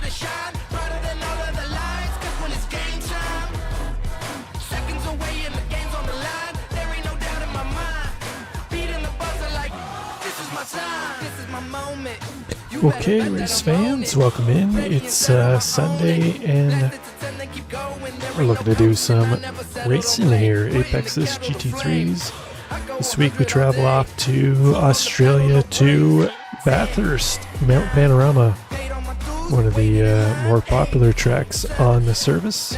shine brighter than all of the lights, 'cause when it's game time, seconds away and the game's on the line. There ain't no doubt in my mind. Beating the buzzer like, this is my time, this is my moment. Okay, race fans, welcome in. It's Sunday, and we're looking to do some racing here. APEX This GT3s. This week we travel off to Australia to Bathurst, Mount Panorama, one of the more popular tracks on the service.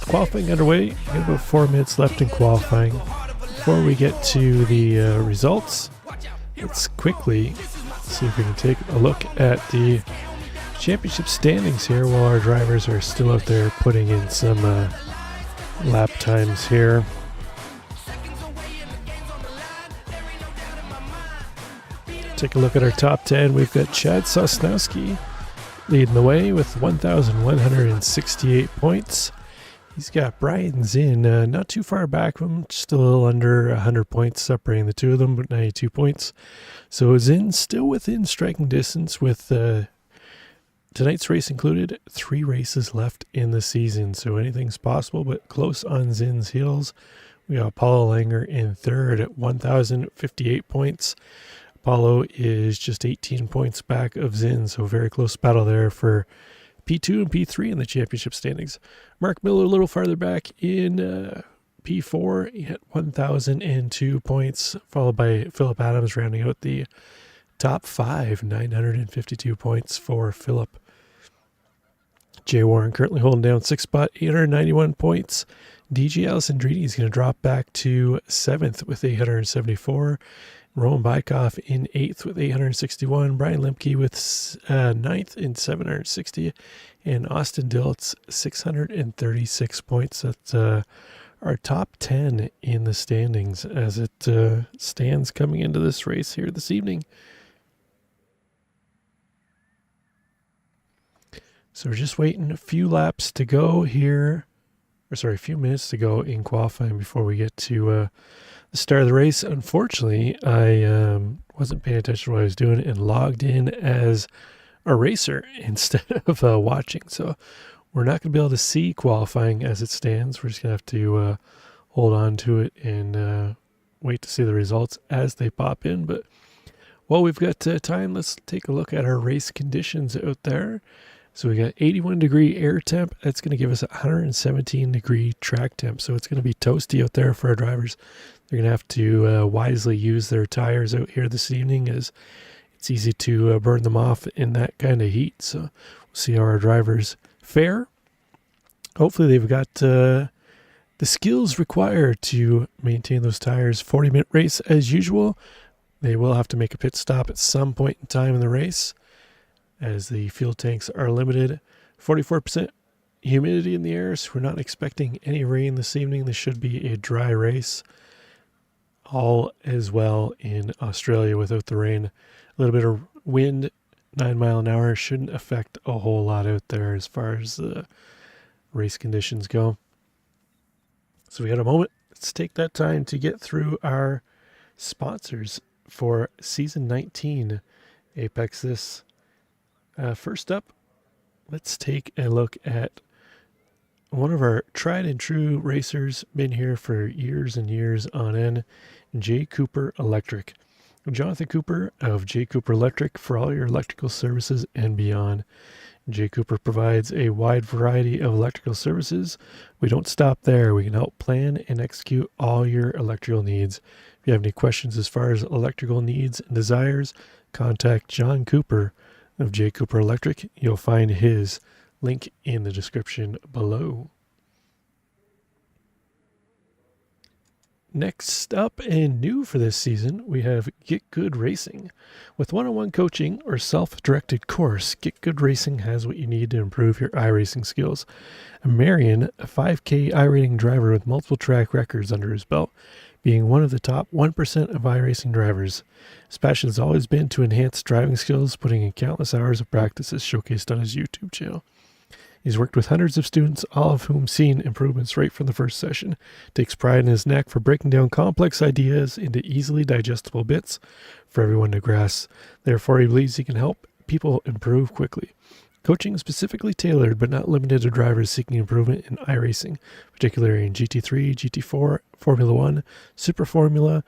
Qualifying underway. We got about 4 minutes left in qualifying. Before we get to the results, let's quickly see if we can take a look at the championship standings here while our drivers are still out there putting in some lap times here. Take a look at our top 10. We've got Chad Sosnowski leading the way with 1,168 points. He's got Brian Zinn not too far back from him, just a little under 100 points separating the two of them, but 92 points. So Zinn still within striking distance with tonight's race included, 3 races left in the season. So anything's possible, but close on Zinn's heels. We got Paulo Langer in third at 1,058 points. Paulo is just 18 points back of Zinn, so very close battle there for P2 and P3 in the championship standings. Mark Miller a little farther back in P4. He had 1,002 points, followed by Philip Adams rounding out the top 5, 952 points for Philip. Jay Warren currently holding down 6th spot, 891 points. DJ Alessandrini is going to drop back to 7th with 874. Roman Bykoff in 8th with 861. Brian Lemke with 9th in 760. And Austin Diltz, 636 points. That's our top 10 in the standings as it stands coming into this race here this evening. So we're just waiting a few laps to go here. A few minutes to go in qualifying before we get to the start of the race. Unfortunately, I wasn't paying attention to what I was doing and logged in as a racer instead of watching. So we're not going to be able to see qualifying as it stands. We're just going to have to hold on to it and wait to see the results as they pop in. But while we've got time, let's take a look at our race conditions out there. So we got 81 degree air temp. That's going to give us 117 degree track temp. So it's going to be toasty out there for our drivers. They're going to have to wisely use their tires out here this evening, as it's easy to burn them off in that kind of heat. So we'll see how our drivers fare. Hopefully they've got the skills required to maintain those tires. 40-minute race as usual. They will have to make a pit stop at some point in time in the race, as the fuel tanks are limited. 44% humidity in the air, so we're not expecting any rain this evening. This should be a dry race. All as well in Australia without the rain. A little bit of wind, 9 mile an hour, shouldn't affect a whole lot out there as far as the race conditions go. So we got a moment. Let's take that time to get through our sponsors for season 19 APEX This. First up, let's take a look at one of our tried and true racers, been here for years and years on end, J. Cooper Electric. Jonathan Cooper of J. Cooper Electric for all your electrical services and beyond. J. Cooper provides a wide variety of electrical services. We don't stop there. We can help plan and execute all your electrical needs. If you have any questions as far as electrical needs and desires, contact John Cooper of J. Cooper Electric. You'll find his link in the description below. Next up and new for this season, we have GITGUD Racing. With one-on-one coaching or self-directed course, GITGUD Racing has what you need to improve your iRacing skills. Marion, a 5K iRacing driver with multiple track records under his belt, being one of the top 1% of iRacing drivers. His passion has always been to enhance driving skills, putting in countless hours of practice as showcased on his YouTube channel. He's worked with hundreds of students, all of whom seen improvements right from the first session. Takes pride in his knack for breaking down complex ideas into easily digestible bits for everyone to grasp. Therefore, he believes he can help people improve quickly. Coaching is specifically tailored but not limited to drivers seeking improvement in iRacing, particularly in GT3, GT4, Formula 1, Super Formula,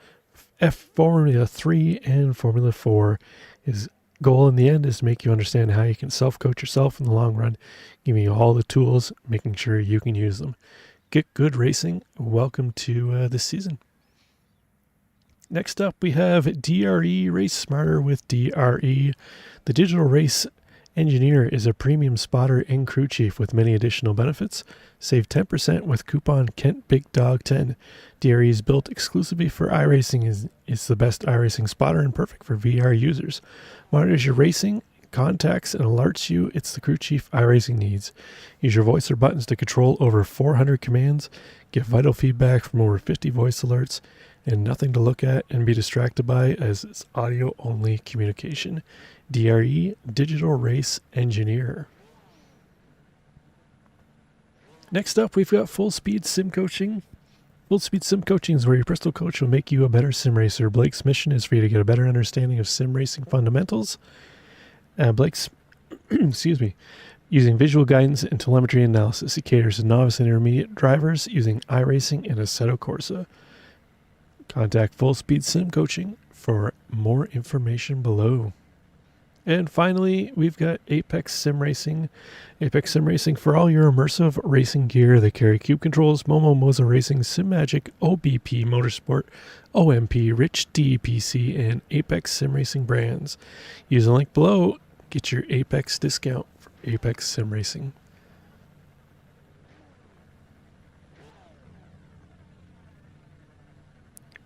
Formula 3, and Formula 4. His goal in the end is to make you understand how you can self-coach yourself in the long run, giving you all the tools, making sure you can use them. Get Good Racing. Welcome to this season. Next up, we have DRE Race Smarter with DRE. The digital race engineer is a premium spotter and crew chief with many additional benefits. Save 10% with coupon Kent Big Dog 10. DRE is built exclusively for iRacing. Is the best iRacing spotter and perfect for VR users. Monitors your racing, contacts, and alerts you. It's the crew chief iRacing needs. Use your voice or buttons to control over 400 commands. Get vital feedback from over 50 voice alerts. And nothing to look at and be distracted by as it's audio-only communication. DRE, Digital Race Engineer. Next up, we've got Full Speed Sim Coaching. Full Speed Sim Coaching is where your personal coach will make you a better sim racer. Blake's mission is for you to get a better understanding of sim racing fundamentals. Blake's, using visual guidance and telemetry analysis. He caters to novice and intermediate drivers using iRacing and Assetto Corsa. Contact Full Speed Sim Coaching for more information below. And finally, we've got APEX Sim Racing. APEX Sim Racing for all your immersive racing gear. They carry Cube Controls, Momo, Moza Racing, SimMagic, OBP Motorsport, OMP, Rich DPC, and APEX Sim Racing brands. Use the link below. Get your APEX discount for APEX Sim Racing.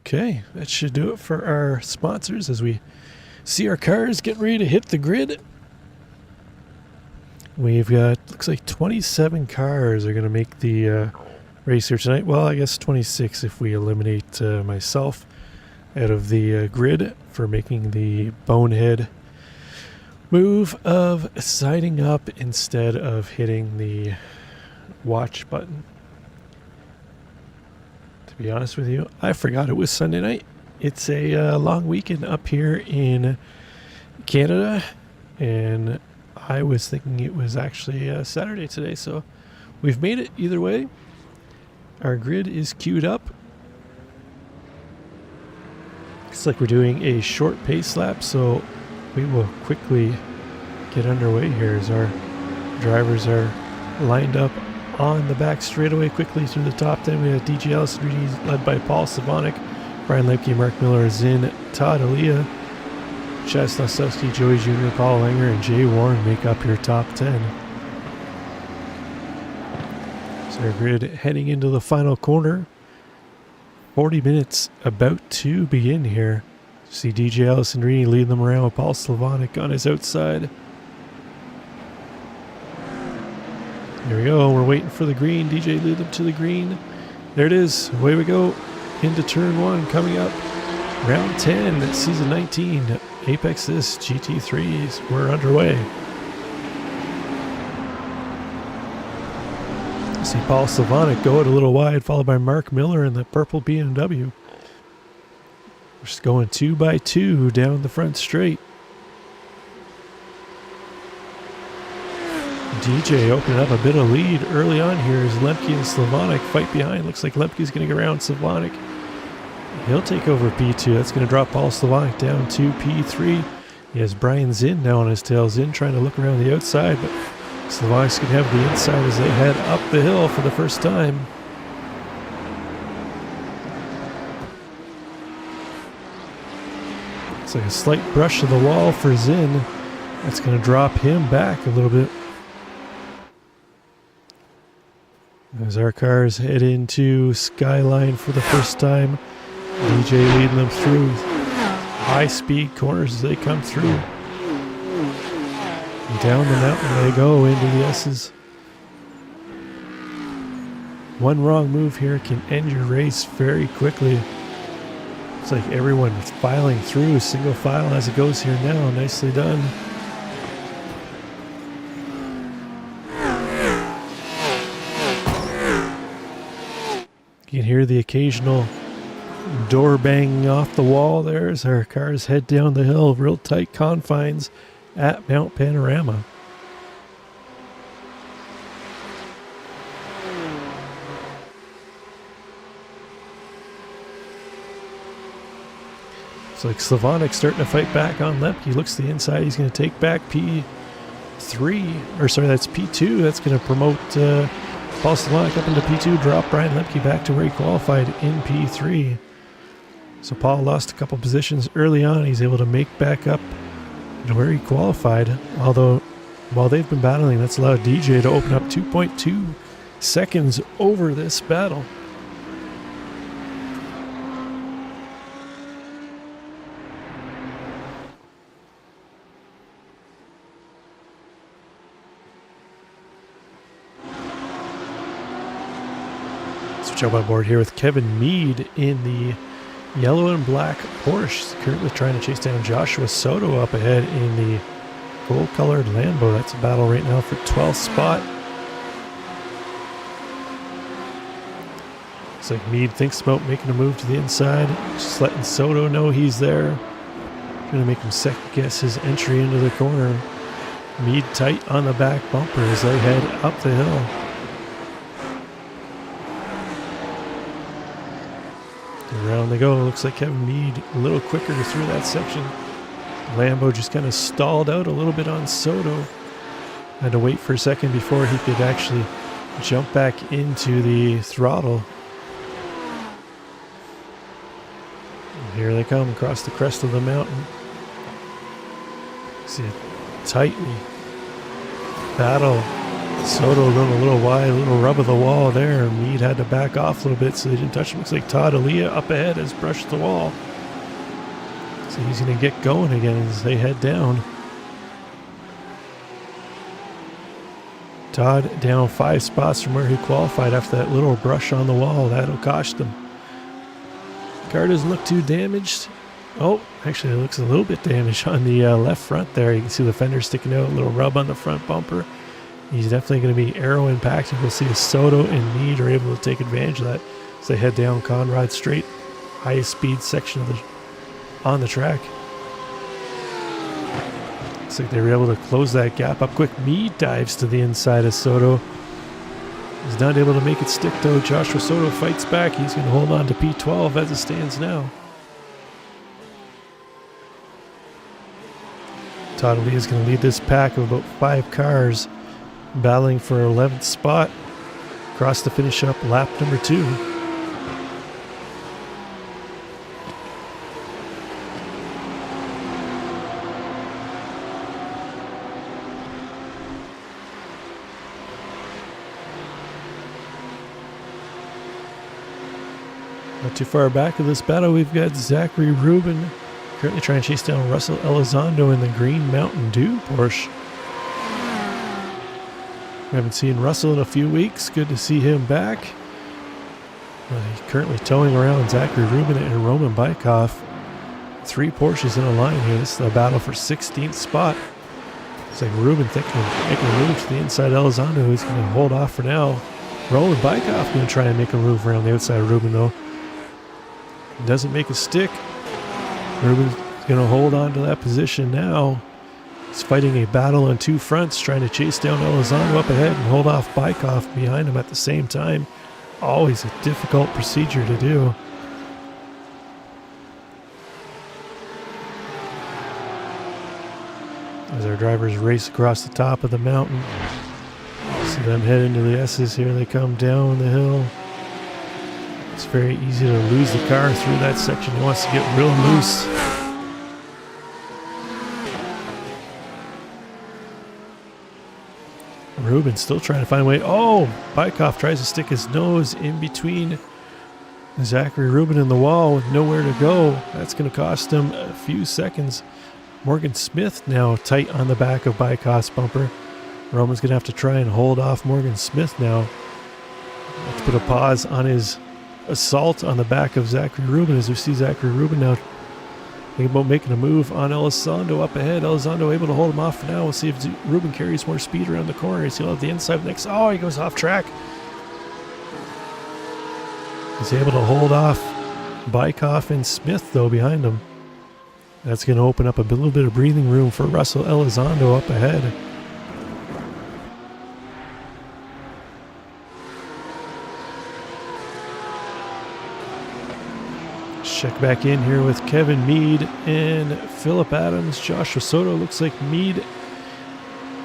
Okay, that should do it for our sponsors as we see our cars get ready to hit the grid. We've got, looks like 27 cars are going to make the race here tonight. Well, I guess 26 if we eliminate myself out of the grid for making the bonehead move of siding up instead of hitting the watch button. To be honest with you, I forgot it was Sunday night. It's a long weekend up here in Canada, and I was thinking it was actually Saturday today, so we've made it either way. Our grid is queued up. Looks like we're doing a short pace lap, so we will quickly get underway here as our drivers are lined up on the back straightaway quickly through the top 10. We have DJ Allison Reedy led by Paul Slavonic, Brian Lepke, Mark Miller, Zinn, Todd Aaliyah, Chas Nosowski, Joey Jr., Paul Langer, and Jay Warren make up your top 10. So our grid heading into the final corner. 40 minutes about to begin here. See DJ Allison Reedy leading them around with Paul Slavonic on his outside. Here we go, we're waiting for the green. DJ lead them to the green. There it is, away we go. Into turn 1, coming up. Round 10, season 19, APEX This GT3s. We're underway. See Paul Slavonic go it a little wide, followed by Mark Miller in the purple BMW. We're just going 2 by 2 down the front straight. DJ opening up a bit of lead early on here as Lemke and Slavonic fight behind. Looks like Lemke's going to get around Slavonic. He'll take over P2. That's going to drop Paul Slavonic down to P3. He has Brian Zinn now on his tail. Zinn trying to look around the outside, but Slavonic's going to have the inside as they head up the hill for the first time. It's like a slight brush of the wall for Zinn. That's going to drop him back a little bit. As our cars head into Skyline for the first time, DJ leading them through high-speed corners as they come through. And down the mountain they go into the S's. One wrong move here can end your race very quickly. It's like everyone filing through single file as it goes here now. Nicely done. You can hear the occasional door banging off the wall there as our cars head down the hill. Real tight confines at Mount Panorama. Looks like Slavonic starting to fight back on Lepke. Looks to the inside. He's going to take back P3, or sorry, that's P2. That's going to promote Paul Slavonic up into P2, drop Brian Lepke back to where he qualified in P3. So Paul lost a couple positions early on. He's able to make back up to where he qualified. Although, while they've been battling, that's allowed DJ to open up 2.2 seconds over this battle. Jump on board here with Kevin Mead in the yellow and black Porsche. He's currently trying to chase down Joshua Soto up ahead in the gold colored Lambo. That's a battle right now for 12th spot. Looks like Mead thinks about making a move to the inside, just letting Soto know he's there. Gonna make him second guess his entry into the corner. Mead tight on the back bumper as they head up the hill. Around they go. Looks like Kevin Mead a little quicker through that section. Lambo just kind of stalled out a little bit on Soto. Had to wait for a second before he could actually jump back into the throttle. And here they come across the crest of the mountain. See it tightly battle. Soto going a little wide, a little rub of the wall there. Mead had to back off a little bit so they didn't touch him. Looks like Todd Alia up ahead has brushed the wall. So he's going to get going again as they head down. Todd down 5 spots from where he qualified after that little brush on the wall. That'll cost him. Car doesn't look too damaged. Oh, actually it looks a little bit damaged on the left front there. You can see the fender sticking out, a little rub on the front bumper. He's definitely going to be aero impacted. We'll see if Soto and Mead are able to take advantage of that as they head down Conrad Straight, highest speed section of on the track. Looks like they were able to close that gap up quick. Mead dives to the inside of Soto. He's not able to make it stick though. Joshua Soto fights back. He's going to hold on to P12 as it stands now. Todd Lee is going to lead this pack of about 5 cars, battling for 11th spot across to finish up lap number 2. Not too far back of this battle, we've got Zachary Rubin currently trying to chase down Russell Elizondo in the green Mountain Dew Porsche. We haven't seen Russell in a few weeks. Good to see him back. He's currently towing around Zachary Rubin and Roman Bykov. 3 Porsches in a line here. This is a battle for 16th spot. It's like Rubin thinking of making a move to the inside. Elizondo, who's going to hold off for now. Roman Bykov going to try and make a move around the outside of Rubin though. Doesn't make a stick. Rubin's going to hold on to that position now. He's fighting a battle on 2 fronts, trying to chase down Elizondo up ahead and hold off Bykov behind him at the same time. Always a difficult procedure to do. As our drivers race across the top of the mountain. See them head into the S's here. They come down the hill. It's very easy to lose the car through that section. He wants to get real loose. Rubin still trying to find a way. Oh, Bykov tries to stick his nose in between Zachary Rubin and the wall with nowhere to go. That's going to cost him a few seconds. Morgan Smith now tight on the back of Bykov's bumper. Roman's going to have to try and hold off Morgan Smith now. Let's put a pause on his assault on the back of Zachary Rubin as we see Zachary Rubin now thinking about making a move on Elizondo up ahead. Elizondo able to hold him off for now. We'll see if Rubin carries more speed around the corners. He'll have the inside next. Oh, he goes off track. He's able to hold off Bykov and Smith though behind him. That's going to open up a little bit of breathing room for Russell Elizondo up ahead. Check back in here with Kevin Mead and Phillip Adams. Joshua Soto. Looks like Mead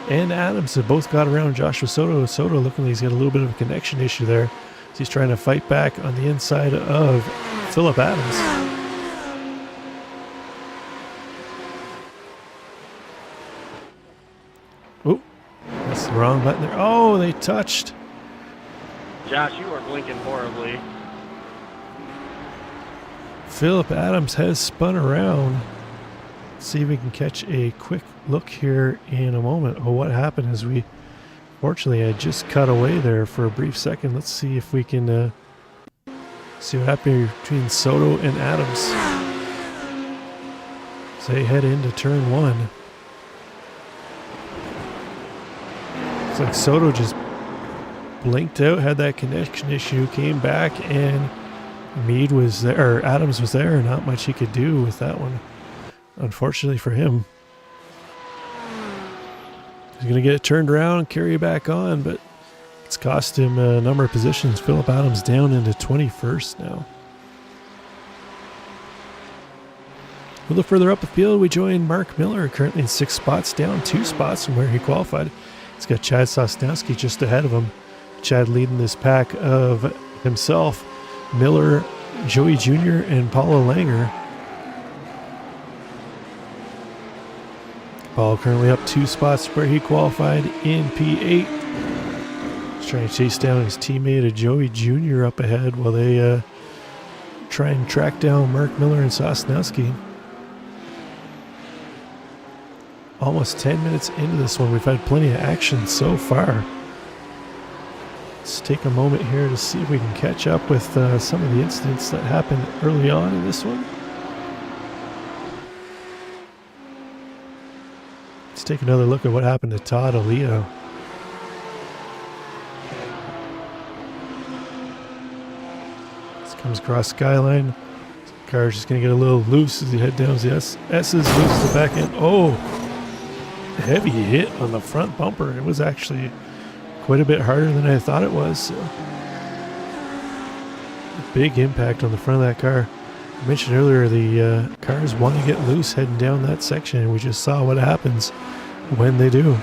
and Adams have both got around Joshua Soto. Soto looking like he's got a little bit of a connection issue there. So he's trying to fight back on the inside of Phillip Adams. Oh, that's the wrong button there. Oh, they touched. Josh, you are blinking horribly. Phillip Adams has spun around. Let's see if we can catch a quick look here in a moment. Oh, what happened is fortunately, I just cut away there for a brief second. Let's see if we can see what happened between Soto and Adams. So they head into turn one. Looks like Soto just blinked out, had that connection issue, came back, and Mead was there, or Adams was there. Not much he could do with that one, unfortunately for him. He's going to get it turned around and carry it back on, but it's cost him a number of positions. Phillip Adams down into 21st now. A little further up the field, we join Mark Miller, currently in 6 spots, down 2 spots from where he qualified. He's got Chad Sosnowski just ahead of him. Chad leading this pack of himself, Miller, Joey Jr., and Paulo Langer. Paul currently up 2 spots where he qualified in P8. He's trying to chase down his teammate Joey Jr. up ahead while they try and track down Mark Miller and Sosnowski. Almost 10 minutes into this one, we've had plenty of action so far. Let's take a moment here to see if we can catch up with some of the incidents that happened early on in this one. Let's take another look at what happened to Todd Alito. This comes across Skyline. The car's just going to get a little loose as he head down the S's, loses the back end. Oh, heavy hit on the front bumper. It was actually quite a bit harder than I thought it was. So. A big impact on the front of that car. I mentioned earlier the cars want to get loose heading down that section, and we just saw what happens when they do.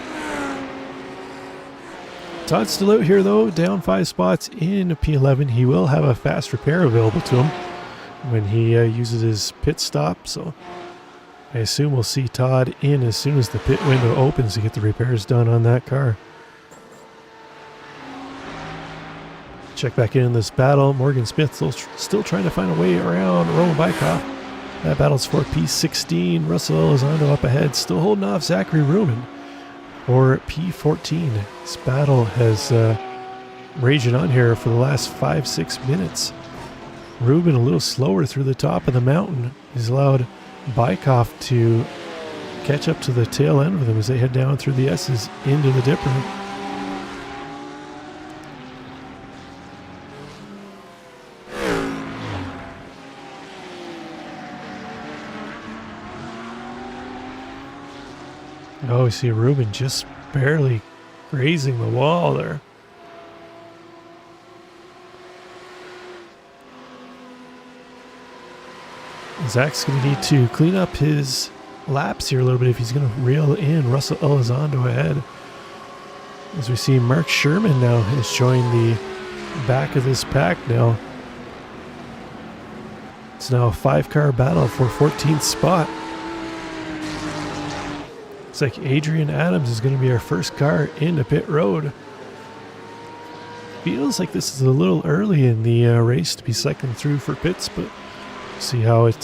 Todd's still out here though, down 5 spots in P11. He will have a fast repair available to him when he uses his pit stop, so I assume we'll see Todd in as soon as the pit window opens to get the repairs done on that car. Check back in this battle. Morgan Smith still trying to find a way around Roman Bykoff. That battle's for P16. Russell Elizondo up ahead, still holding off Zachary Ruben for P14. This battle has raging on here for the last 5-6 minutes. Ruben a little slower through the top of the mountain. He's allowed Bykoff to catch up to the tail end of them as they head down through the S's into the Dipper. Oh, we see Ruben just barely grazing the wall there. Zach's going to need to clean up his laps here a little bit if he's going to reel in Russell Elizondo ahead. As we see Mark Sherman now has joined the back of this pack now. It's now a 5-car battle for 14th spot. Looks like Adrian Adams is going to be our first car into pit road. Feels like this is a little early in the race to be cycling through for pits, but see how it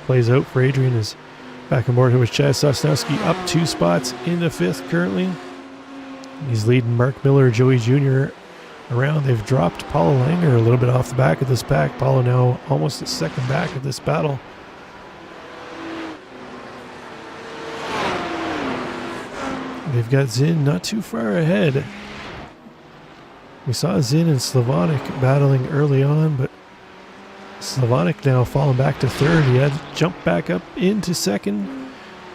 plays out for Adrian. Is back on board here with Chad Sosnowski, up 2 spots into 5th currently. He's leading Mark Miller, Joey Jr. around. They've dropped Paulo Langer a little bit off the back of this pack. Paulo now almost the second back of this battle. They've got Zin not too far ahead. We saw Zin and Slavonic battling early on, but Slavonic now falling back to third. He had to jump back up into second.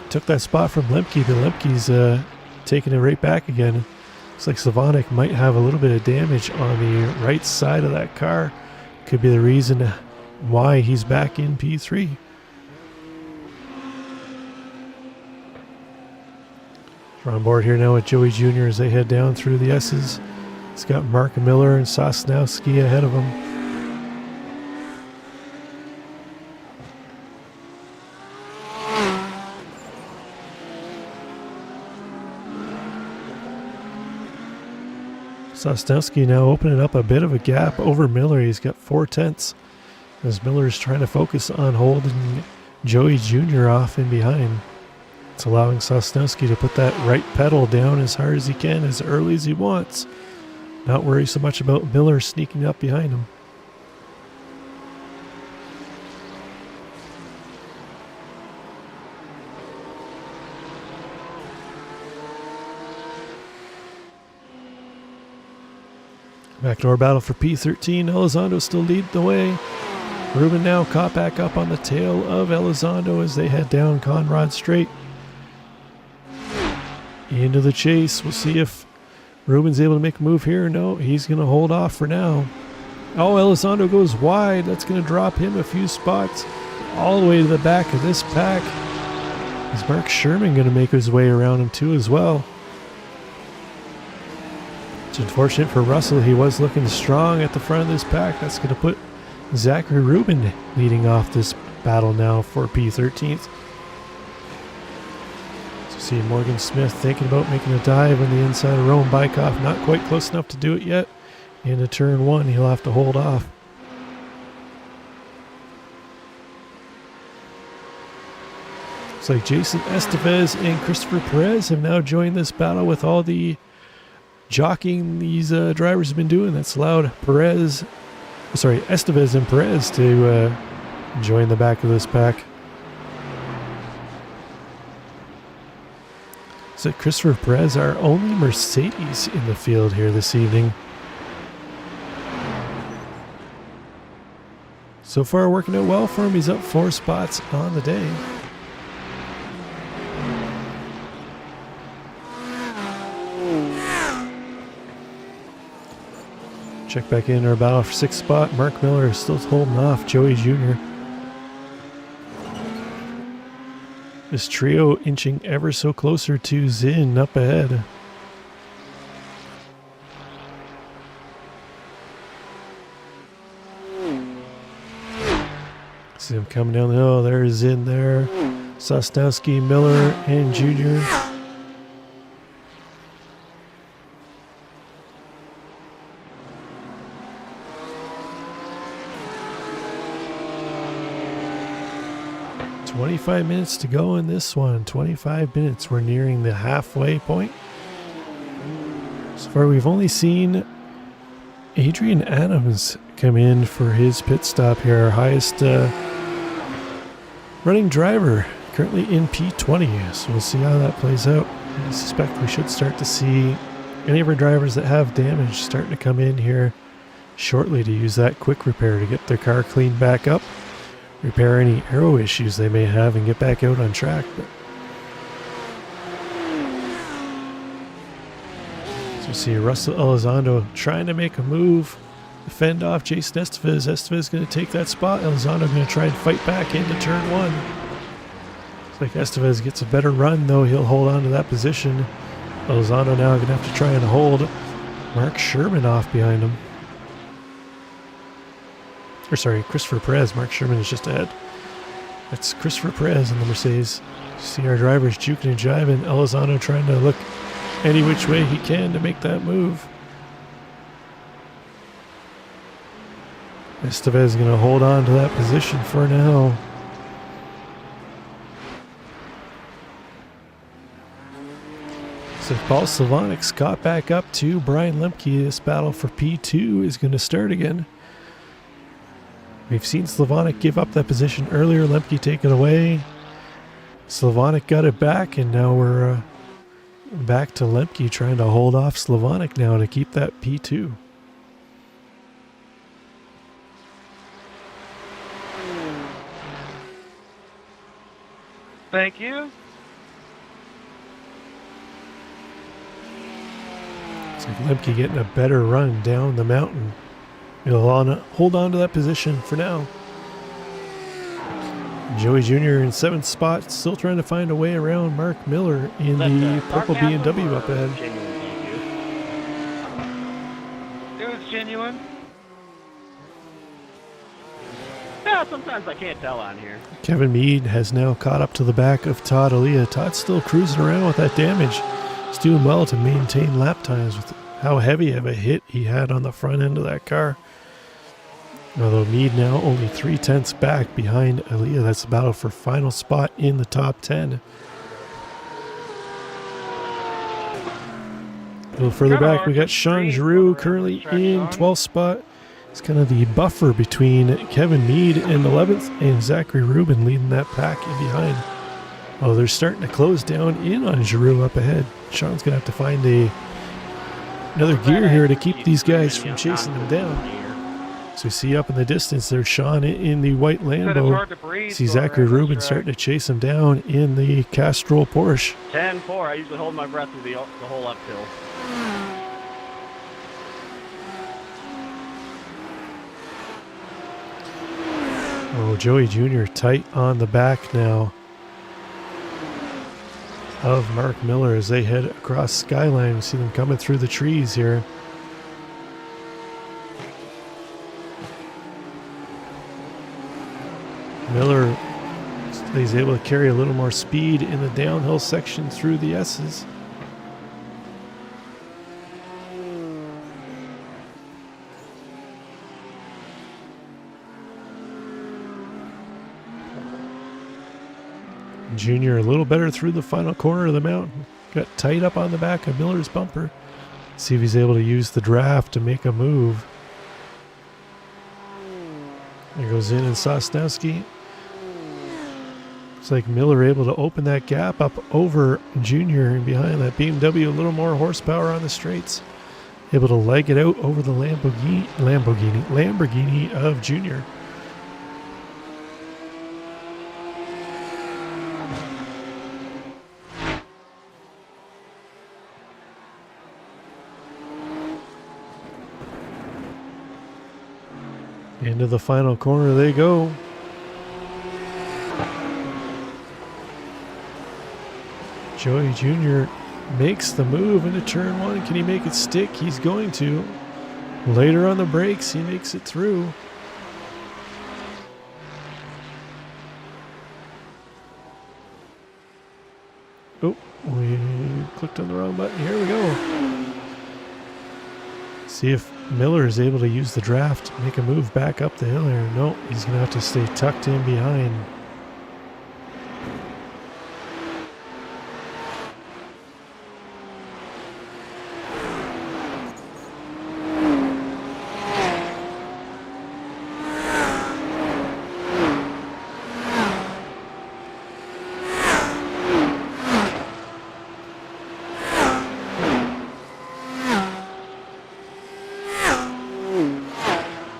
Took that spot from Lemke, but Lemke's taking it right back again. Looks like Slavonic might have a little bit of damage on the right side of that car. Could be the reason why he's back in P3. We're on board here now with Joey Jr. as they head down through the S's. He's got Mark Miller and Sosnowski ahead of him. Sosnowski now opening up a bit of a gap over Miller. He's got 4/10 as Miller is trying to focus on holding Joey Jr. off in behind. It's allowing Sosnowski to put that right pedal down as hard as he can, as early as he wants. Not worry so much about Miller sneaking up behind him. Backdoor battle for P13. Elizondo still leading the way. Ruben now caught back up on the tail of Elizondo as they head down Conrad Straight. Into the chase. We'll see if Ruben's able to make a move here. No, he's going to hold off for now. Oh, Elizondo goes wide. That's going to drop him a few spots all the way to the back of this pack. Is Mark Sherman going to make his way around him too as well? It's unfortunate for Russell. He was looking strong at the front of this pack. That's going to put Zachary Rubin leading off this battle now for P13th. So see Morgan Smith thinking about making a dive on the inside of Roman Bykoff. Not quite close enough to do it yet. Into turn one, he'll have to hold off. Looks like Jason Estevez and Christopher Perez have now joined this battle with all the jockeying these drivers have been doing. That's allowed Estevez and Perez to join the back of this pack. So Christopher Perez, our only Mercedes in the field here this evening. So far working out well for him. He's up 4 spots on the day. Check back in our battle for 6th spot. Mark Miller is still holding off Joey Jr. This trio inching ever so closer to Zinn up ahead. See him coming down the hill. There's Zinn there. Sosnowski, Miller, and Jr. $25 minutes to go in this one. 25 minutes. We're nearing the halfway point. So far, we've only seen Adrian Adams come in for his pit stop here. Our highest running driver, currently in P20. So we'll see how that plays out. I suspect we should start to see any of our drivers that have damage starting to come in here shortly to use that quick repair to get their car cleaned back up. Repair any aero issues they may have and get back out on track. So we see Russell Elizondo trying to make a move, fend off Jason Estevez. Estevez going to take that spot. Elizondo going to try and fight back into turn one. Looks like Estevez gets a better run, though. He'll hold on to that position. Elizondo now going to have to try and hold Mark Sherman off behind him. Or sorry, Christopher Perez. Mark Sherman is just ahead. That's Christopher Perez in the Mercedes. See our drivers juking and jiving. Elizondo trying to look any which way he can to make that move. Estevez is going to hold on to that position for now. So Paul Slavonic caught back up to Brian Lemke. This battle for P2 is going to start again. We've seen Slavonic give up that position earlier. Lemke take it away. Slavonic got it back, and now we're back to Lemke trying to hold off Slavonic now to keep that P2. Thank you. Looks like Lemke getting a better run down the mountain. He'll hold on to that position for now. Joey Jr. in 7th spot, still trying to find a way around Mark Miller in the purple BMW up ahead. It was genuine. Yeah, sometimes I can't tell on here. Kevin Mead has now caught up to the back of Todd Alia. Todd's still cruising around with that damage. He's doing well to maintain lap times with how heavy of a hit he had on the front end of that car. Although Mead now only 3/10 back behind Alia. That's the battle for final spot in the top 10. A little further back, we got Sean Giroux currently in 12th spot. It's kind of the buffer between Kevin Mead in 11th and Zachary Rubin leading that pack in behind. Oh, they're starting to close down in on Giroux up ahead. Sean's going to have to find another gear here to keep these guys from chasing them down. So you see up in the distance there's Sean in the white Lambo. See Zachary Rubin starting to chase him down in the Castrol Porsche. 10-4. I usually hold my breath through the whole uphill. Oh, Joey Jr. tight on the back now of Mark Miller as they head across Skyline. We see them coming through the trees here. Miller is able to carry a little more speed in the downhill section through the S's. Junior a little better through the final corner of the mountain. Got tight up on the back of Miller's bumper. See if he's able to use the draft to make a move. There goes in and Sosnowski. Looks like Miller able to open that gap up over Junior and behind that BMW. A little more horsepower on the straights. Able to leg it out over the Lamborghini of Junior. Into the final corner they go. Joey Jr. makes the move into turn 1. Can he make it stick? He's going to. Later on the brakes, he makes it through. Oh, we clicked on the wrong button. Here we go. See if Miller is able to use the draft, make a move back up the hill here. No, he's going to have to stay tucked in behind.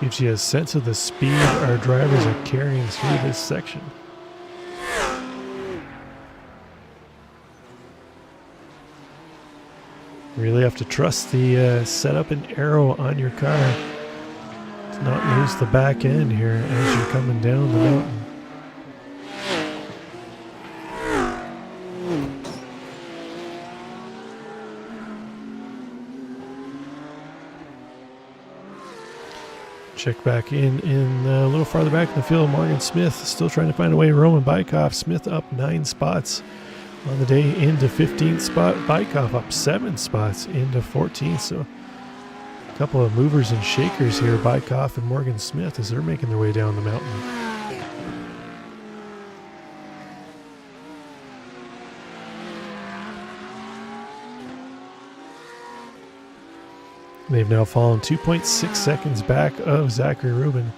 Gives you a sense of the speed our drivers are carrying through this section. You really have to trust the setup and aero on your car to not lose the back end here as you're coming down the mountain. Check back in a little farther back in the field. Morgan Smith still trying to find a way. Roman Bykoff. Smith up 9 spots on the day into 15th spot. Bykoff up 7 spots into 14th. So a couple of movers and shakers here. Bykoff and Morgan Smith as they're making their way down the mountain. They've now fallen 2.6 seconds back of Zachary Rubin.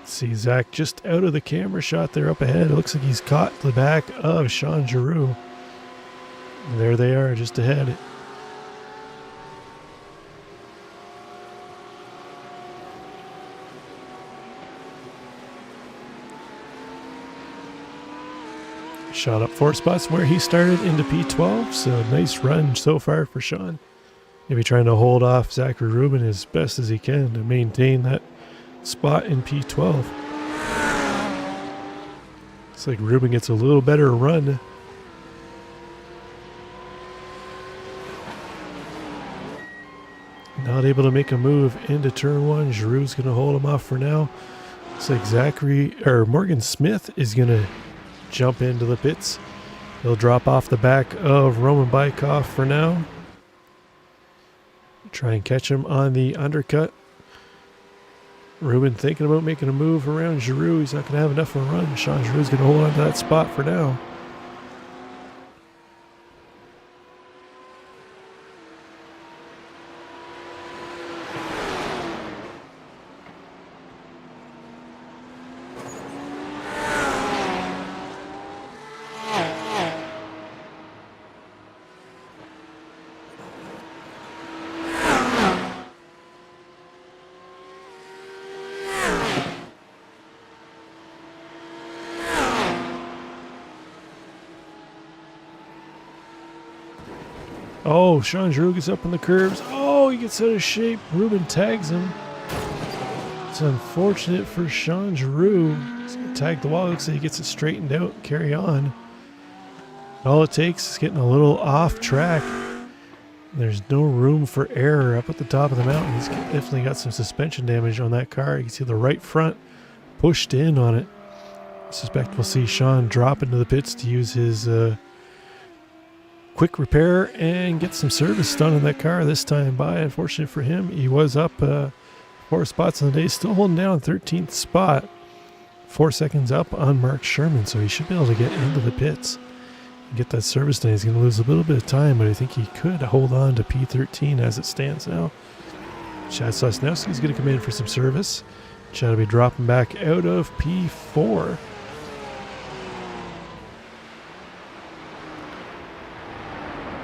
See Zach just out of the camera shot there up ahead. It looks like he's caught the back of Sean Giroux. And there they are just ahead. Shot up 4 spots where he started into P12, so nice run so far for Sean. Maybe trying to hold off Zachary Rubin as best as he can to maintain that spot in P12. Looks like Rubin gets a little better run. Not able to make a move into turn 1. Giroux's going to hold him off for now. Looks like Morgan Smith is going to jump into the pits. He'll drop off the back of Roman Bykov for now. Try and catch him on the undercut. Rubin thinking about making a move around Giroux. He's not going to have enough of a run. Sean Giroux's going to hold on to that spot for now. Oh, Sean Giroux gets up on the curbs. Oh, he gets out of shape. Rubin tags him. It's unfortunate for Sean Giroux. He's going to tag the wall. Looks like he gets it straightened out and carry on. All it takes is getting a little off track. There's no room for error up at the top of the mountain. He's definitely got some suspension damage on that car. You can see the right front pushed in on it. I suspect we'll see Sean drop into the pits to use his quick repair and get some service done in that car this time by. Unfortunate for him, he was up 4 spots in the day, still holding down 13th spot. 4 seconds up on Mark Sherman, so he should be able to get into the pits and get that service done. He's going to lose a little bit of time, but I think he could hold on to P13 as it stands now. Chad Sosnowski's going to come in for some service. Chad will be dropping back out of P4.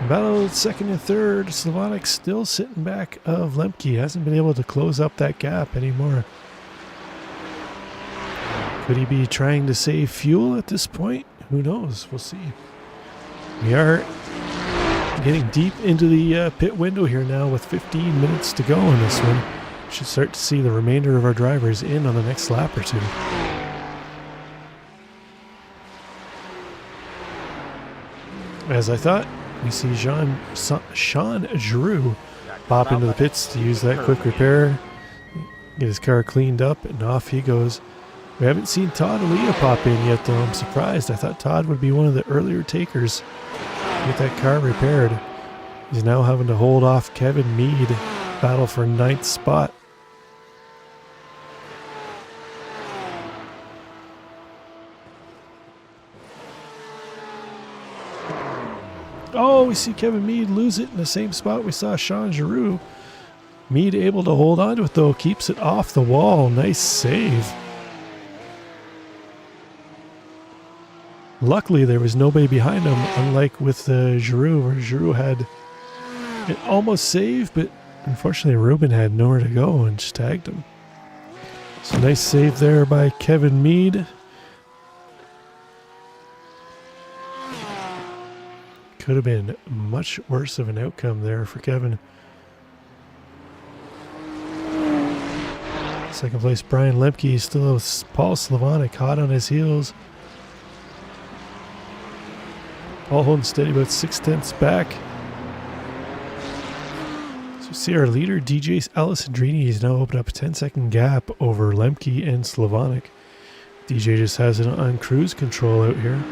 Battle second and third. Slavonic still sitting back of Lemke. Hasn't been able to close up that gap anymore. Could he be trying to save fuel at this point? Who knows? We'll see. We are getting deep into the pit window here now with 15 minutes to go in this one. Should start to see the remainder of our drivers in on the next lap or two. As I thought, we see Sean Giroux pop into the pits to use that quick repair, get his car cleaned up, and off he goes. We haven't seen Todd Alia pop in yet, though. I'm surprised. I thought Todd would be one of the earlier takers to get that car repaired. He's now having to hold off Kevin Mead, battle for 9th spot. Oh, we see Kevin Mead lose it in the same spot we saw Sean Giroux. Mead able to hold on to it, though. Keeps it off the wall. Nice save. Luckily, there was nobody behind him, unlike with Giroux, where Giroux had it almost saved, but unfortunately Rubin had nowhere to go and just tagged him. So nice save there by Kevin Mead. Could have been much worse of an outcome there for Kevin. Second place, Brian Lemke, still has Paul Slavonic hot on his heels. Paul holding steady about 6/10 back. So see our leader, DJ Alessandrini, he's now opened up a 10-second gap over Lemke and Slavonic. DJ just has it on cruise control out here.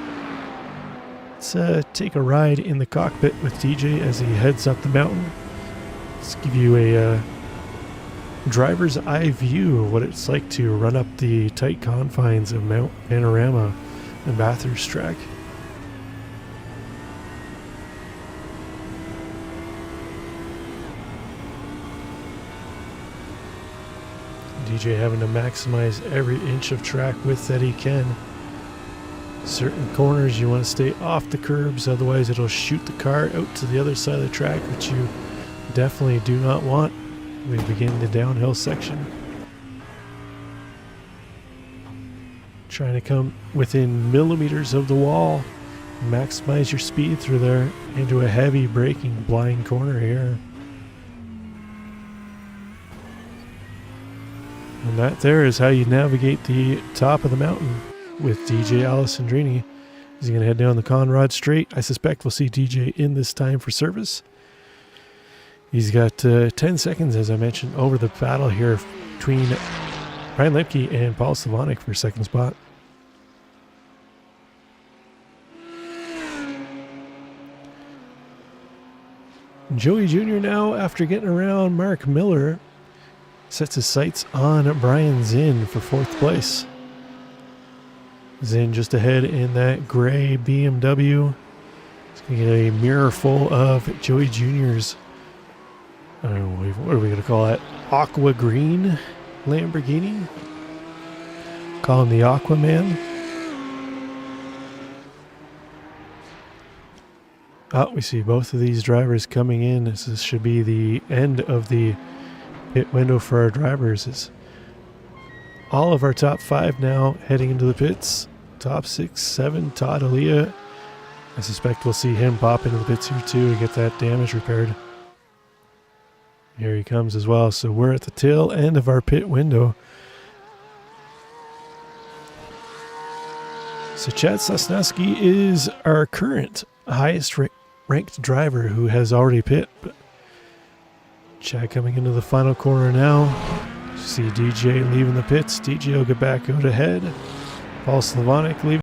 Let's take a ride in the cockpit with DJ as he heads up the mountain. Let's give you a driver's eye view of what it's like to run up the tight confines of Mount Panorama and Bathurst track. DJ having to maximize every inch of track width that he can. Certain corners you want to stay off the curbs, otherwise it'll shoot the car out to the other side of the track, which you definitely do not want. We begin the downhill section. Trying to come within millimeters of the wall maximize your speed through there into a heavy braking blind corner here. And that there is how you navigate the top of the mountain with DJ Alessandrini. He's going to head down the Conrad Straight. I suspect we'll see DJ in this time for service. He's got 10 seconds, as I mentioned, over the battle here between Ryan Lepke and Paul Slavonic for second spot. Joey Jr. now, after getting around Mark Miller, sets his sights on Brian Zinn for fourth place. Zinn just ahead in that gray BMW. He's going to get a mirror full of Joey Jr.'s, I don't know, what are we going to call that? Aqua green Lamborghini. Call him the Aquaman. Oh, we see both of these drivers coming in. This should be the end of the pit window for our drivers. Is all of our top 5 now heading into the pits. Top 6, 7, Todd Aaliyah. I suspect we'll see him pop into the pits here too to get that damage repaired. Here he comes as well. So we're at the tail end of our pit window. So Chad Sosnowski is our current highest ranked driver who has already pit. But Chad coming into the final corner now. See DJ leaving the pits. DJ will get back out ahead. Paul Slavonic leaving.